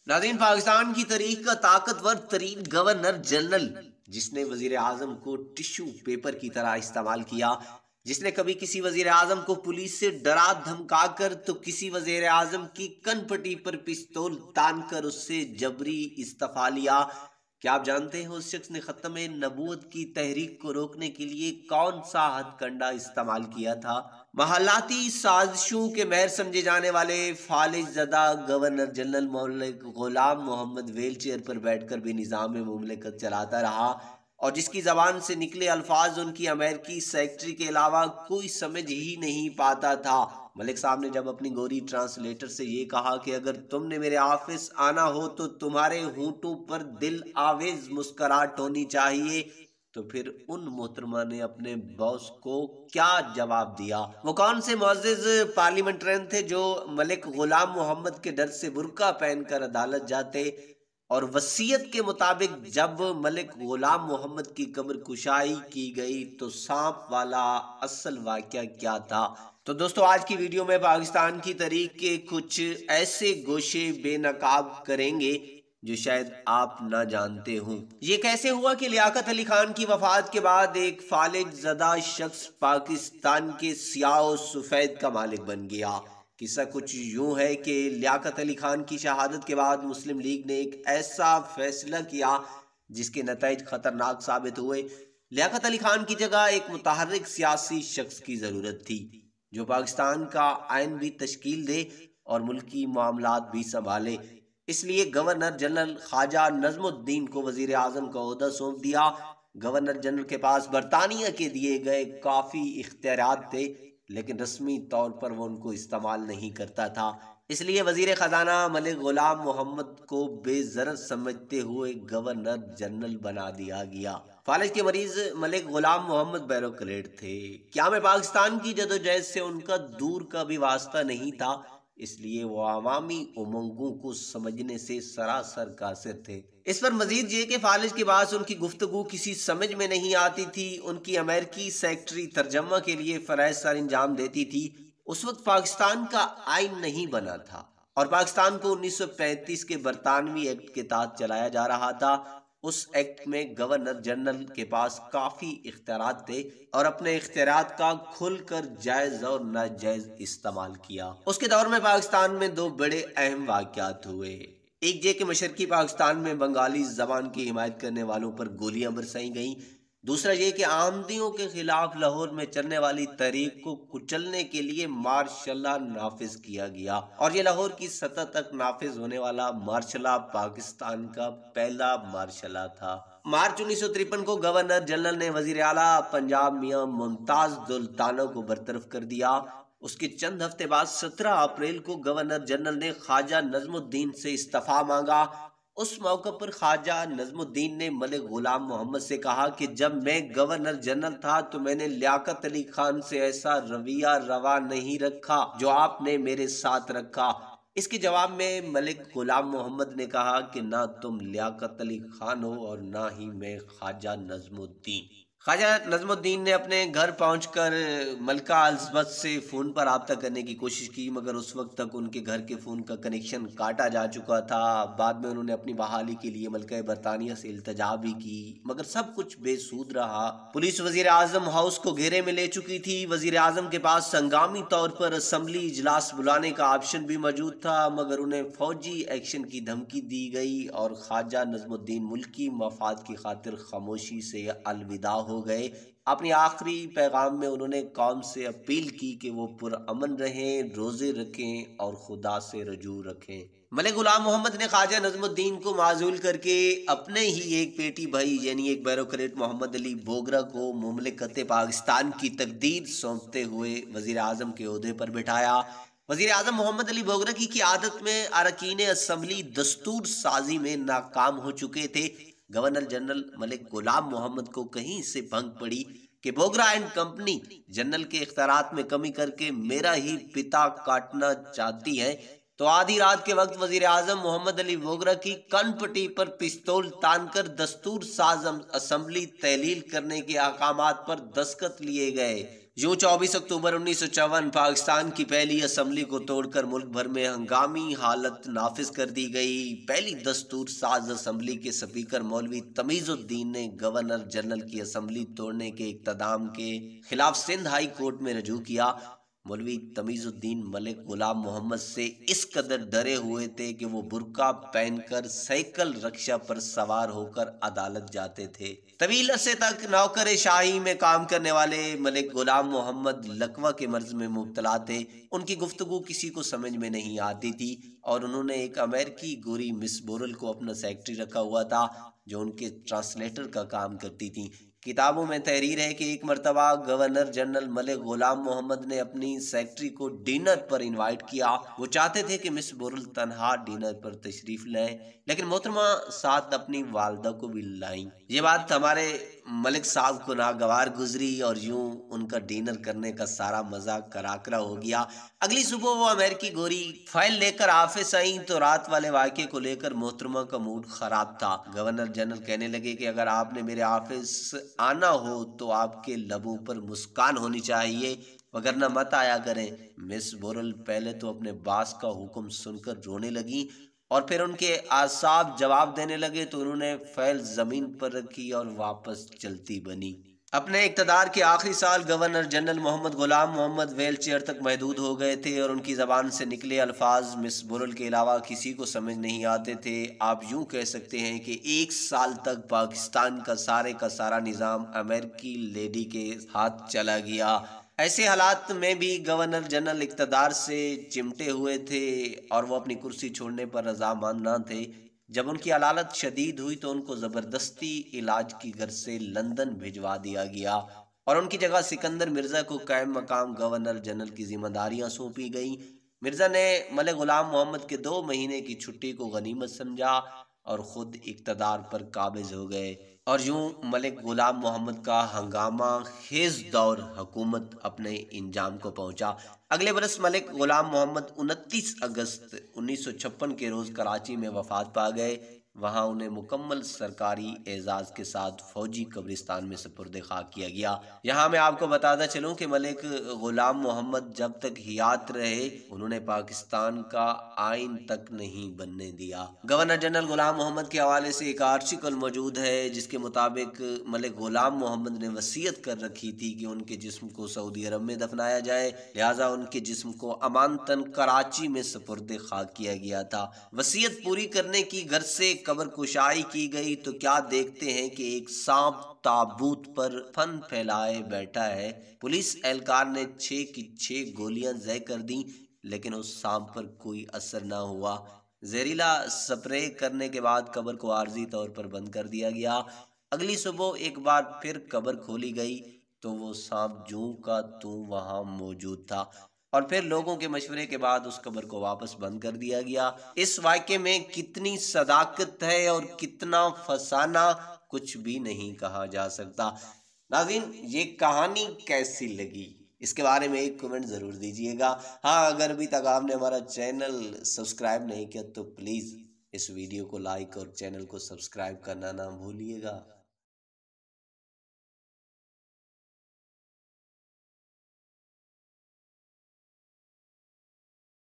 नाज़रीन, पाकिस्तान की तारीख का ताकतवर तरीन गवर्नर जनरल, जिसने वजीर आजम को टिश्यू पेपर की तरह इस्तेमाल किया, जिसने कभी किसी वजीर आजम को पुलिस से डरा धमका कर तो किसी वजीर आजम की कनपटी पर पिस्तौल तान कर उससे जबरी इस्तीफा लिया। क्या आप जानते हैं उस शख्स ने खत्म नबूवत की तहरीक को रोकने के लिए कौन सा हथकंडा इस्तेमाल किया था? महलाती साजिशों के महर समझे जाने वाले फालिज ज़दा गवर्नर जनरल मौलाना गुलाम मोहम्मद व्हील चेयर पर बैठकर भी निज़ाम मुमलिकत चलाता रहा, और जिसकी ज़बान से निकले अल्फाज उनकी अमेरिकी सेक्रेटरी के अलावा कोई समझ ही नहीं पाता था। मलिक साहब ने जब अपनी गोरी ट्रांसलेटर से ये कहा कि अगर तुमने मेरे ऑफिस आना हो तो तुम्हारे होंठों पर दिल आवेज मुस्कुराहट होनी चाहिए, तो फिर उन मोहतरमा ने अपने बॉस को क्या जवाब दिया? वो कौन से मुअज़्ज़िज़ पार्लियामेंटेरियन थे जो मलिक गुलाम मोहम्मद के डर से बुर्का पहनकर अदालत जाते? और वसीयत के मुताबिक जब मलिक गुलाम मोहम्मद की कब्र कुशाई की गई तो सांप वाला असल वाक़या क्या था? तो दोस्तों, आज की वीडियो में पाकिस्तान की तारीख के कुछ ऐसे गोशे बेनकाब करेंगे जो शायद आप ना जानते हों। ये कैसे हुआ कि लियाकत अली खान की वफात के बाद एक फालिज ज़दा शख्स पाकिस्तान के सियाह और सफेद का मालिक बन गया? किस्सा कुछ यूं है कि लियाकत अली खान की शहादत के बाद मुस्लिम लीग ने एक ऐसा फैसला किया जिसके नतीजे खतरनाक साबित हुए। लियाकत अली खान की जगह एक मुतहर्रिक सियासी शख्स की जरूरत थी जो पाकिस्तान का आइन भी तश्कील दे और मुल्की मामलात भी संभाले। इसलिए गवर्नर जनरल ख्वाजा नजमुद्दीन को वजीर आजम का ओहदा सौंप दिया। गवर्नर जनरल के पास बरतानिया के दिए गए काफ़ी इख्तियारात थे, लेकिन रस्मी तौर पर वो उनको इस्तेमाल नहीं करता था। इसलिए वजीर खजाना मलिक गुलाम मोहम्मद को बेजरत समझते हुए गवर्नर जनरल बना दिया गया। फालिज के मरीज मलिक गुलाम मोहम्मद बैरोक्रेट थे। क्या में पाकिस्तान की जदोजहद से उनका दूर का भी वास्ता नहीं था, इसलिए वो अवामी उमंगों को समझने से सरासर कासिर थे। इस पर मजीद ये कि फालिज के पास उनकी गुफ्तगू किसी समझ में नहीं आती थी। उनकी अमेरिकी सेक्रेटरी तर्जमा के लिए फराइज सर अंजाम देती थी। उस वक्त पाकिस्तान का आइन नहीं बना था और पाकिस्तान को 1935 के बरतानवी एक्ट के तहत चलाया जा रहा था। उस एक्ट में गवर्नर जनरल के पास काफी इख्तियारात थे और अपने इख्तियारात का खुलकर जायज और नाजायज इस्तेमाल किया। उसके दौर में पाकिस्तान में दो बड़े अहम वाक़यात हुए। एक ये कि मशरकी पाकिस्तान में बंगाली जबान की हिमायत करने वालों पर गोलियां बरसाई गईं। दूसरा ये कि आमदियों के खिलाफ लाहौर में चलने वाली तहरीक को कुचलने के लिए मार्शला नाफिज किया गया, और ये लाहौर की सतह तक नाफिज होने वाला मार्शला पाकिस्तान का पहला मार्शला था। मार्च 1953 को गवर्नर जनरल ने वजीर आला पंजाब मियां मुमताज दुल्ताना को बरतरफ कर दिया। उसके चंद हफ्ते बाद 17 अप्रैल को गवर्नर जनरल ने ख्वाजा नजमुद्दीन से इस्तीफा मांगा। उस मौके पर ख्वाजा नजमुद्दीन ने मलिक गुलाम मोहम्मद से कहा कि जब मैं गवर्नर जनरल था तो मैंने लियाकत अली खान से ऐसा रवैया रवा नहीं रखा जो आपने मेरे साथ रखा। इसके जवाब में मलिक गुलाम मोहम्मद ने कहा कि ना तुम लियाकत अली खान हो और ना ही मैं ख्वाजा नजमुद्दीन। ख्वाजा नजमुद्दीन ने अपने घर पहुंचकर मलका अलिज़ाबेथ से फ़ोन पर रब्ता करने की कोशिश की, मगर उस वक्त तक उनके घर के फ़ोन का कनेक्शन काटा जा चुका था। बाद में उन्होंने अपनी बहाली के लिए मलका बरतानिया से इल्तजा भी की, मगर सब कुछ बेसूद रहा। पुलिस वजीर आजम हाउस को घेरे में ले चुकी थी। वजीर आजम के पास संगामी तौर पर असम्बली इजलास बुलाने का ऑप्शन भी मौजूद था, मगर उन्हें फौजी एक्शन की धमकी दी गई और ख्वाजा नजमुद्दीन मुल्की मफाद की खातिर खामोशी से अलविदा हो गए। अपनी आखिरी पैगाम में उन्होंने कौम से अपील की कि वो पुरअमन रहें, रोजे रखें और खुदा से रजू रखें। मलिक गुलाम मोहम्मद ने ख्वाजा नजमुद्दीन को माजूल करके अपने ही एक बेटी भाई यानी एक बैरोक्रेट मोहम्मद अली बोगरा को मुमलिकत पाकिस्तान की तकदीर सौंपते हुए वजीर आजम के ओहदे पर बिठाया। वजीर आजम मोहम्मद अली बोगरा की क़ियादत में अरकान असम्बली दस्तूर साजी में नाकाम हो चुके थे। गवर्नर जनरल मलिक गुलाम मोहम्मद को कहीं से भंग पड़ी कि बोगरा एंड कंपनी जनरल के इख्तियारात में कमी करके मेरा ही पिता काटना चाहती है, तो आधी रात के वक्त वजीर आजम मोहम्मद अली बोगरा की कनपटी पर पिस्तौल तानकर दस्तूर साज असम्बली तहलील करने के अहकामात पर दस्तखत लिए गए। यूं 24 अक्टूबर 1954 पाकिस्तान की पहली असम्बली को तोड़कर मुल्क भर में हंगामी हालत नाफिज कर दी गई। पहली दस्तूर साज असम्बली के स्पीकर मौलवी तमीजुद्दीन ने गवर्नर जनरल की असम्बली तोड़ने के इक़्तिदाम के खिलाफ सिंध हाई कोर्ट में रजू किया। मौलवी तमीजुद्दीन मलिक गुलाम मोहम्मद से इस कदर डरे हुए थे कि वो बुर्का पहनकर साइकिल रक्षा पर सवार होकर अदालत जाते थे। तवील अरसे तक नौकर शाही में काम करने वाले मलिक गुलाम मोहम्मद लकवा के मर्ज में मुब्तला थे। उनकी गुफ्तगू किसी को समझ में नहीं आती थी और उन्होंने एक अमेरिकी गोरी मिस बोरल को अपना सेक्रेटरी रखा हुआ था जो उनके ट्रांसलेटर का काम करती थी। किताबों में तहरीर है कि एक मरतबा गवर्नर जनरल मलिक गुलाम मोहम्मद ने अपनी सेक्रेटरी को डिनर पर इनवाइट किया। वो चाहते थे कि मिस बोरल तनहा डिनर पर तशरीफ लाएं, लेकिन मोहतरमा साथ अपनी वालदा को भी लाईं। ये बात हमारे मलिक साहब को नागवार गुजरी और यूं उनका डिनर करने का सारा मजा कराकरा हो गया। अगली सुबह वो अमेरिकी गोरी फाइल लेकर ऑफिस आई तो रात वाले वाक़े को लेकर मोहतरमा का मूड खराब था। गवर्नर जनरल कहने लगे कि अगर आपने मेरे ऑफिस आना हो तो आपके लबों पर मुस्कान होनी चाहिए, वगरना मत आया करें। मिस बोरल पहले तो अपने बास का हुक्म सुनकर रोने लगी और फिर उनके आसाब जवाब देने लगे तो उन्होंने फाइल जमीन पर रखी और वापस चलती बनी। अपने इक़्तिदार के आखिरी साल गवर्नर जनरल मोहम्मद गुलाम मोहम्मद व्हील चेयर तक महदूद हो गए थे और उनकी ज़बान से निकले अल्फाज मिस बोरल के अलावा किसी को समझ नहीं आते थे। आप यूं कह सकते हैं कि एक साल तक पाकिस्तान का सारा निज़ाम अमेरिकी लेडी के हाथ चला गया। ऐसे हालात में भी गवर्नर जनरल इक़्तिदार से चिमटे हुए थे और वो अपनी कुर्सी छोड़ने पर रज़ामंद न थे। जब उनकी हालत शदीद हुई तो उनको ज़बरदस्ती इलाज की गर्ज से लंदन भिजवा दिया गया और उनकी जगह सिकंदर मिर्ज़ा को कायम मकाम गवर्नर जनरल की जिम्मेदारियां सौंपी गई। मिर्ज़ा ने मलिक गुलाम मोहम्मद के 2 महीने की छुट्टी को गनीमत समझा और ख़ुद इक़्तिदार पर काबिज हो गए और यूं मलिक गुलाम मोहम्मद का हंगामा खेज दौर हुकूमत अपने इंजाम को पहुंचा। अगले बरस मलिक गुलाम मोहम्मद 29 अगस्त 1956 के रोज़ कराची में वफात पा गए। वहाँ उन्हें मुकम्मल सरकारी एजाज़ के साथ फ़ौजी कब्रिस्तान में सुपुर्द खाक किया गया। यहाँ मैं आपको बताता चलूँ कि मलिक गुलाम मोहम्मद जब तक हयात रहे उन्होंने पाकिस्तान का आइन तक नहीं बनने दिया। गवर्नर जनरल गुलाम मोहम्मद के हवाले से एक आर्टिकल मौजूद है जिसके मुताबिक मलिक गुलाम मोहम्मद ने वसीयत कर रखी थी कि उनके जिस्म को सऊदी अरब में दफनाया जाए, लिहाजा उनके जिस्म को अमानतन कराची में सुपुर्द खाक किया गया था। वसीयत पूरी करने की गर्ज से कब्र कुशाई की गई तो क्या देखते हैं कि एक सांप ताबूत पर फन फैलाए बैठा है। पुलिस एहलकार ने 6 की 6 गोलियां ज़य कर दी लेकिन उस सांप पर कोई असर ना हुआ। जहरीला स्प्रे करने के बाद कब्र को आर्जी तौर पर बंद कर दिया गया। अगली सुबह एक बार फिर कब्र खोली गई तो वो सांप जूं का तूं वहां मौजूद था और फिर लोगों के मशवरे के बाद उस कब्र को वापस बंद कर दिया गया। इस वाक़े में कितनी सदाकत है और कितना फसाना कुछ भी नहीं कहा जा सकता। नाज़रीन, ये कहानी कैसी लगी इसके बारे में एक कमेंट ज़रूर दीजिएगा। हाँ, अगर अभी तक आपने हमारा चैनल सब्सक्राइब नहीं किया तो प्लीज़ इस वीडियो को लाइक और चैनल को सब्सक्राइब करना ना भूलिएगा।